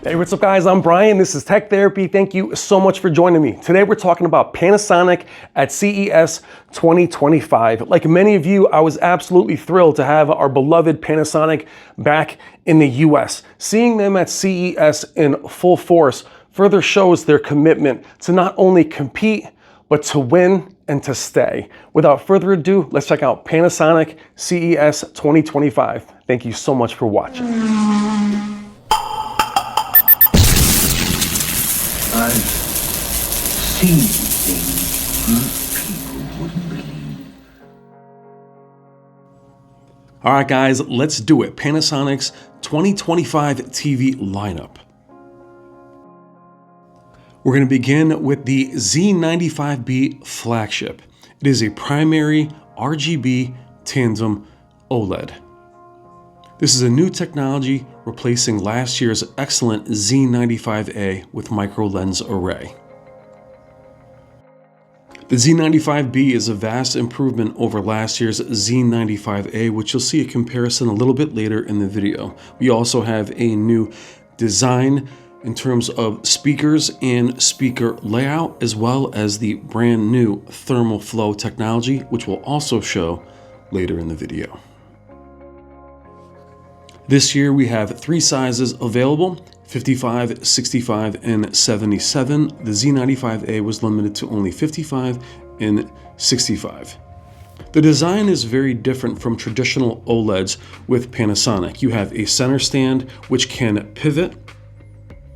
Hey, what's up guys? I'm Brian. This is Tech Therapy. Thank you so much for joining me. Today we're talking about Panasonic at CES 2025. Like many of you, I was absolutely thrilled to have our beloved Panasonic back in the US. Seeing them at CES in full force further shows their commitment to not only compete, but to win and to stay. Without further ado, let's check out Panasonic CES 2025. Thank you so much for watching. I've seen things most people wouldn't believe. All right, guys, let's do it. Panasonic's 2025 TV lineup. We're going to begin with the Z95B Flagship. It is a primary RGB Tandem OLED. This is a new technology replacing last year's excellent Z95A with micro lens array. The Z95B is a vast improvement over last year's Z95A, which you'll see a comparison a little bit later in the video. We also have a new design in terms of speakers and speaker layout, as well as the brand new thermal flow technology, which we'll also show later in the video. This year we have 3 sizes available, 55, 65, and 77. The Z95A was limited to only 55 and 65. The design is very different from traditional OLEDs with Panasonic. You have a center stand which can pivot.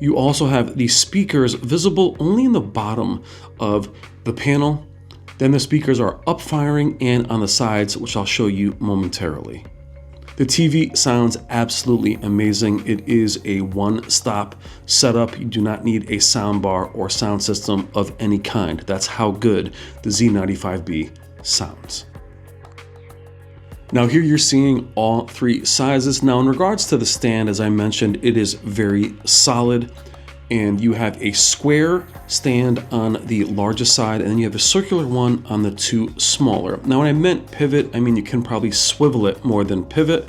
You also have the speakers visible only in the bottom of the panel. Then the speakers are up firing and on the sides, which I'll show you momentarily. The TV sounds absolutely amazing. It is a one-stop setup. You do not need a soundbar or sound system of any kind. That's how good the Z95B sounds. Now here you're seeing all 3 sizes. Now in regards to the stand, as I mentioned, it is very solid, and you have a square stand on the largest side, and then you have a circular one on the 2 smaller. Now when I meant pivot, I mean you can probably swivel it more than pivot,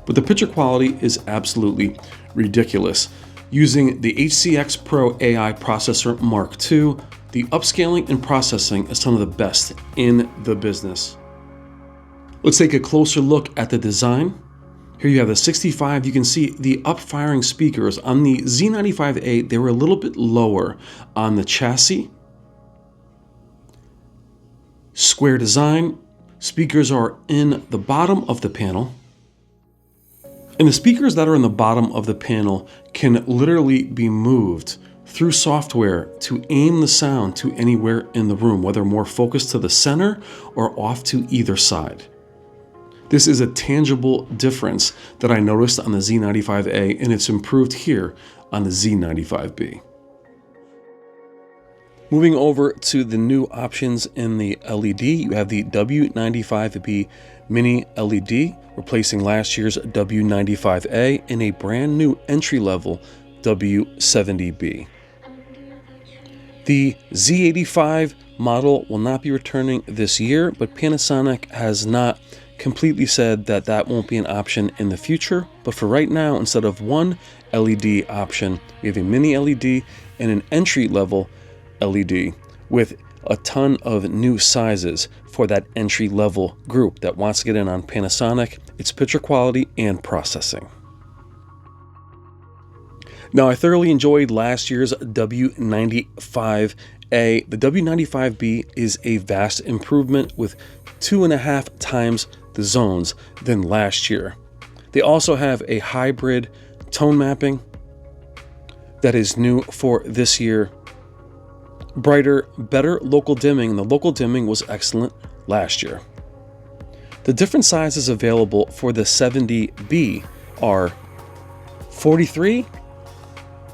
but the picture quality is absolutely ridiculous. Using the HCX Pro AI processor Mark II, the upscaling and processing is some of the best in the business. Let's take a closer look at the design. Here you have the 65. You can see the up-firing speakers. On the Z95A, they were a little bit lower on the chassis. Square design. Speakers are in the bottom of the panel. And the speakers that are in the bottom of the panel can literally be moved through software to aim the sound to anywhere in the room, whether more focused to the center or off to either side. This is a tangible difference that I noticed on the Z95A, and it's improved here on the Z95B. Moving over to the new options in the LED, you have the W95B Mini LED, replacing last year's W95A in a brand new entry-level W70B. The Z85 model will not be returning this year, but Panasonic has not completely said that that won't be an option in the future. But for right now, instead of one LED option, we have a mini LED and an entry-level LED with a ton of new sizes for that entry-level group that wants to get in on Panasonic, its picture quality, and processing. Now, I thoroughly enjoyed last year's W95A. The W95B is a vast improvement with 2.5 times the zones than last year. They also have a hybrid tone mapping that is new for this year. Brighter, better local dimming, and the local dimming was excellent last year. The different sizes available for the 70B are 43,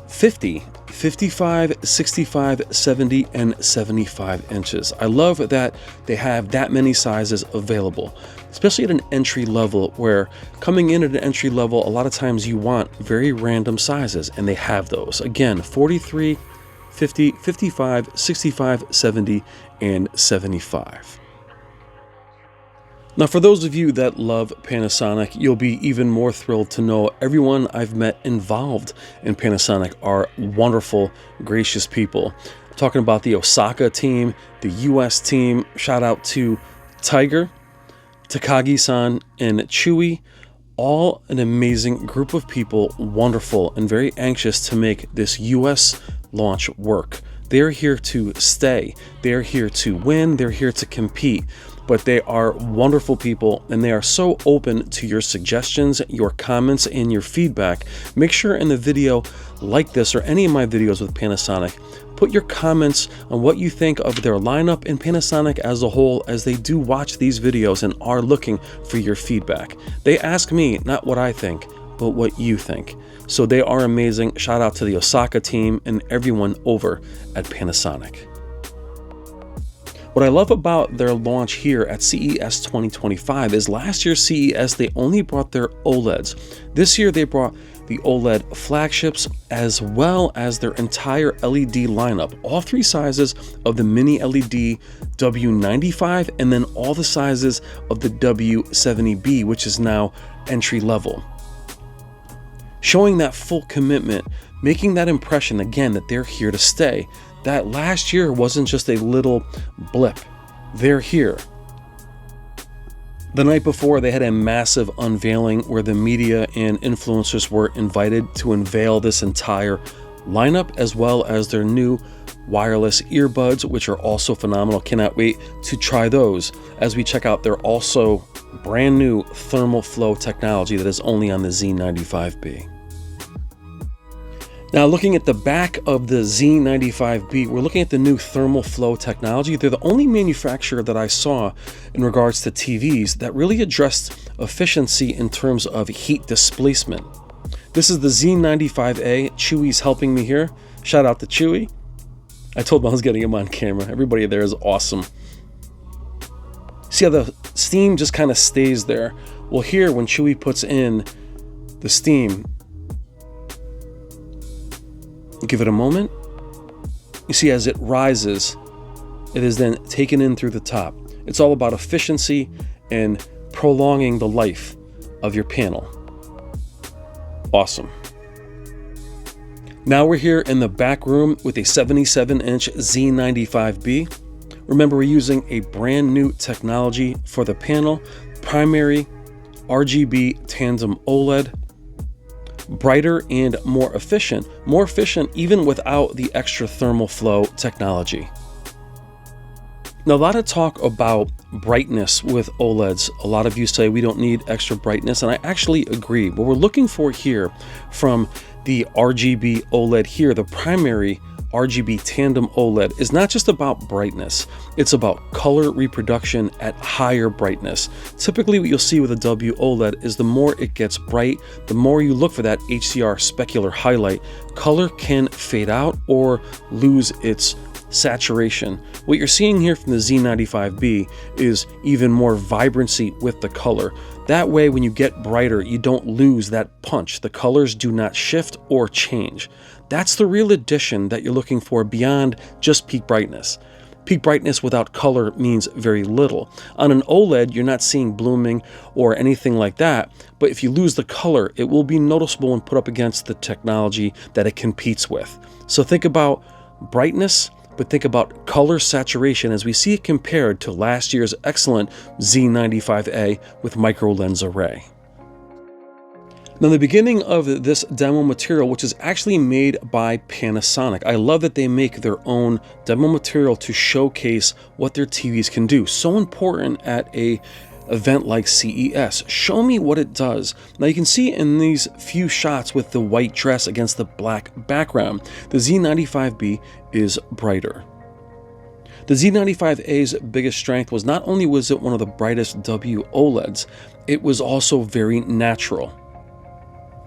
50, 55, 65, 70, and 75 inches. I love that they have that many sizes available, especially at an entry level, where coming in at an entry level, a lot of times you want very random sizes, and they have those. Again, 43, 50, 55, 65, 70, and 75. Now, for those of you that love Panasonic, you'll be even more thrilled to know everyone I've met involved in Panasonic are wonderful, gracious people. I'm talking about the Osaka team, the US team. Shout out to Tiger, Takagi-san, and Chewy. All an amazing group of people, wonderful and very anxious to make this US launch work. They're here to stay. They're here to win. They're here to compete. But they are wonderful people, and they are so open to your suggestions, your comments, and your feedback. Make sure in the video like this or any of my videos with Panasonic, put your comments on what you think of their lineup and Panasonic as a whole, as they do watch these videos and are looking for your feedback. They ask me not what I think, but what you think. So they are amazing. Shout out to the Osaka team and everyone over at Panasonic. What I love about their launch here at CES 2025 is last year's CES, they only brought their OLEDs. This year, they brought the OLED flagships as well as their entire LED lineup, all three sizes of the mini LED W95 and then all the sizes of the W70B, which is now entry level. Showing that full commitment, making that impression again that they're here to stay. That last year wasn't just a little blip. They're here. The night before, they had a massive unveiling where the media and influencers were invited to unveil this entire lineup, as well as their new wireless earbuds, which are also phenomenal. Cannot wait to try those as we check out their also brand new thermal flow technology that is only on the Z95B. Now, looking at the back of the Z95B, we're looking at the new thermal flow technology. They're the only manufacturer that I saw in regards to TVs that really addressed efficiency in terms of heat displacement. This is the Z95A. Chewy's helping me here. Shout out to Chewy. I told him I was getting him on camera. Everybody there is awesome. See how the steam just kind of stays there? Well, here, when Chewy puts in the steam, give it a moment. You see, as it rises, it is then taken in through the top. It's all about efficiency and prolonging the life of your panel. Awesome. Now we're here in the back room with a 77-inch Z95B. Remember, we're using a brand new technology for the panel, Primary RGB Tandem OLED. Brighter and more efficient even without the extra thermal flow technology. Now, a lot of talk about brightness with OLEDs. A lot of you say we don't need extra brightness, and I actually agree. What we're looking for here from the RGB OLED here, the Primary RGB Tandem OLED, is not just about brightness, it's about color reproduction at higher brightness. Typically what you'll see with a W OLED is the more it gets bright, the more you look for that HDR specular highlight, color can fade out or lose its saturation. What you're seeing here from the Z95B is even more vibrancy with the color. That way, when you get brighter, you don't lose that punch. The colors do not shift or change. That's the real addition that you're looking for beyond just peak brightness. Peak brightness without color means very little. On an OLED, you're not seeing blooming or anything like that, but if you lose the color, it will be noticeable when put up against the technology that it competes with. So think about brightness, but think about color saturation as we see it compared to last year's excellent Z95A with micro lens array. Now, the beginning of this demo material, which is actually made by Panasonic. I love that they make their own demo material to showcase what their TVs can do. So important at a event like CES. Show me what it does. Now, you can see in these few shots with the white dress against the black background, the Z95B is brighter. The Z95A's biggest strength was not only was it one of the brightest W OLEDs, it was also very natural.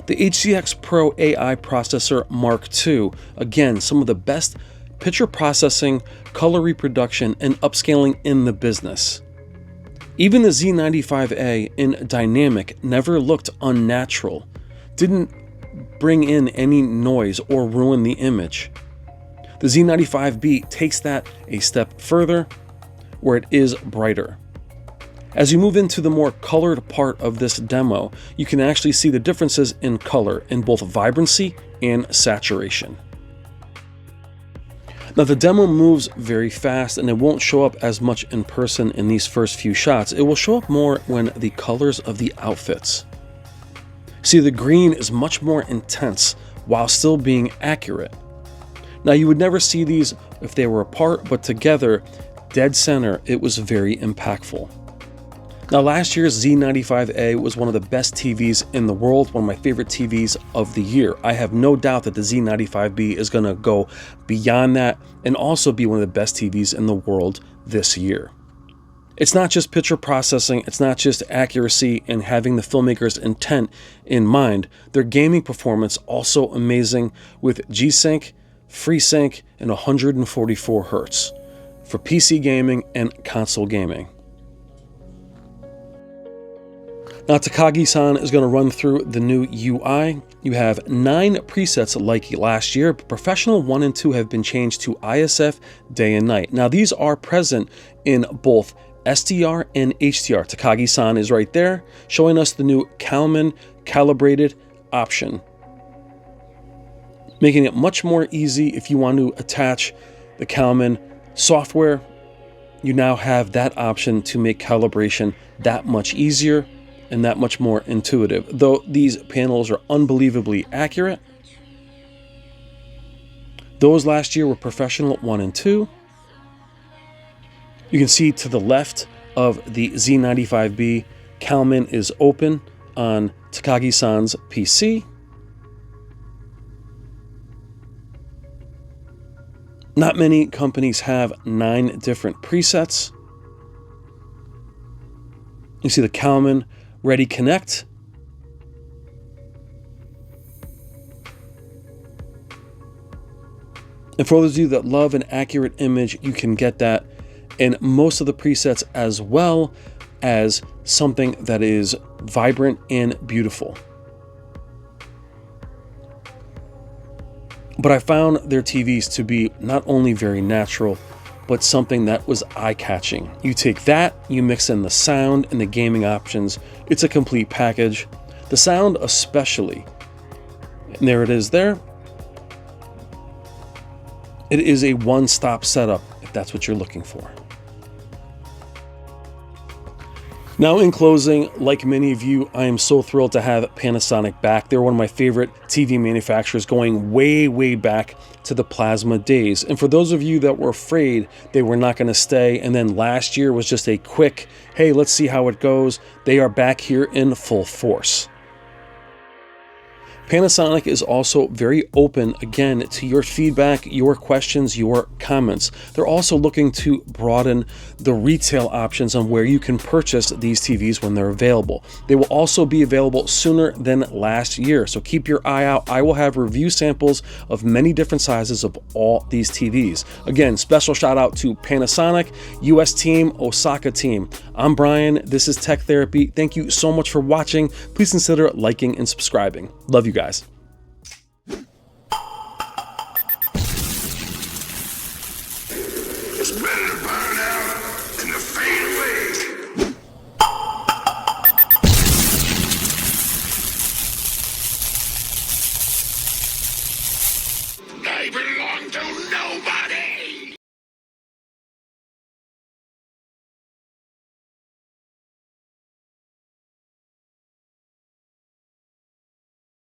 The HCX Pro AI processor Mark II, again, some of the best picture processing, color reproduction, and upscaling in the business. Even the Z95A in dynamic never looked unnatural, didn't bring in any noise or ruin the image. The Z95B takes that a step further, where it is brighter. As you move into the more colored part of this demo, you can actually see the differences in color in both vibrancy and saturation. Now the demo moves very fast and it won't show up as much in person in these first few shots. It will show up more when the colors of the outfits. See, the green is much more intense while still being accurate. Now you would never see these if they were apart, but together, dead center, it was very impactful. Now last year's Z95A was one of the best TVs in the world, one of my favorite TVs of the year. I have no doubt that the Z95B is going to go beyond that and also be one of the best TVs in the world this year. It's not just picture processing, it's not just accuracy and having the filmmaker's intent in mind. Their gaming performance also amazing with G-Sync, FreeSync, and 144 Hz for PC gaming and console gaming. Now Takagi-san is going to run through the new UI. You have 9 presets like last year, but Professional 1 and 2 have been changed to ISF day and night. Now these are present in both SDR and HDR. Takagi-san is right there showing us the new Kalman calibrated option, making it much more easy if you want to attach the Kalman software. You now have that option to make calibration that much easier and that much more intuitive. Though these panels are unbelievably accurate. Those last year were Professional 1 and 2. You can see to the left of the Z95B, Kalman is open on Takagi-san's PC. Not many companies have 9 different presets. You see the Kalman Ready Connect. And for those of you that love an accurate image, you can get that in most of the presets, as well as something that is vibrant and beautiful. But I found their TVs to be not only very natural, but something that was eye-catching. You take that, you mix in the sound and the gaming options, it's a complete package. The sound especially, and there it is there. It is a one-stop setup if that's what you're looking for. Now in closing, like many of you, I am so thrilled to have Panasonic back. They're one of my favorite TV manufacturers going way, way back to the plasma days. And for those of you that were afraid they were not going to stay, and then last year was just a quick, hey, let's see how it goes, they are back here in full force. Panasonic is also very open, again, to your feedback, your questions, your comments. They're also looking to broaden the retail options on where you can purchase these TVs when they're available. They will also be available sooner than last year, so keep your eye out. I will have review samples of many different sizes of all these TVs. Again, special shout out to Panasonic, US team, Osaka team. I'm Brian, this is Tech Therapy. Thank you so much for watching. Please consider liking and subscribing. Love you guys. It's better to burn